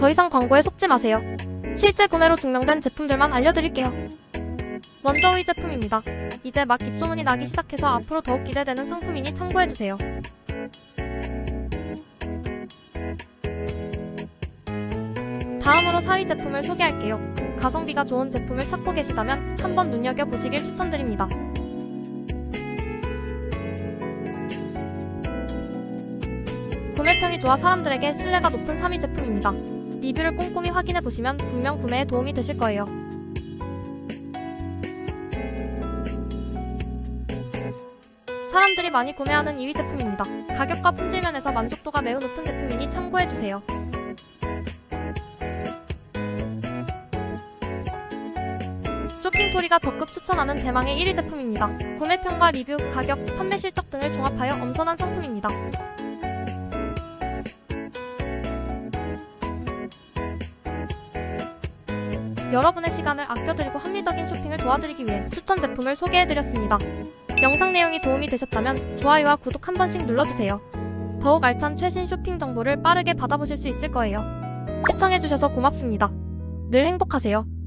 더 이상 광고에 속지 마세요. 실제 구매로 증명된 제품들만 알려드릴게요. 먼저 이 제품입니다. 이제 막 입소문이 나기 시작해서 앞으로 더욱 기대되는 상품이니 참고해주세요. 다음으로 4위 제품을 소개할게요. 가성비가 좋은 제품을 찾고 계시다면 한번 눈여겨보시길 추천드립니다. 구매평이 좋아 사람들에게 신뢰가 높은 3위 제품입니다. 리뷰를 꼼꼼히 확인해보시면 분명 구매에 도움이 되실 거예요. 사람들이 많이 구매하는 2위 제품입니다. 가격과 품질 면에서 만족도가 매우 높은 제품이니 참고해주세요. 쇼핑토리가 적극 추천하는 대망의 1위 제품입니다. 구매평과 리뷰, 가격, 판매 실적 등을 종합하여 엄선한 상품입니다. 여러분의 시간을 아껴드리고 합리적인 쇼핑을 도와드리기 위해 추천 제품을 소개해드렸습니다. 영상 내용이 도움이 되셨다면 좋아요와 구독 한 번씩 눌러주세요. 더욱 알찬 최신 쇼핑 정보를 빠르게 받아보실 수 있을 거예요. 시청해주셔서 고맙습니다. 늘 행복하세요.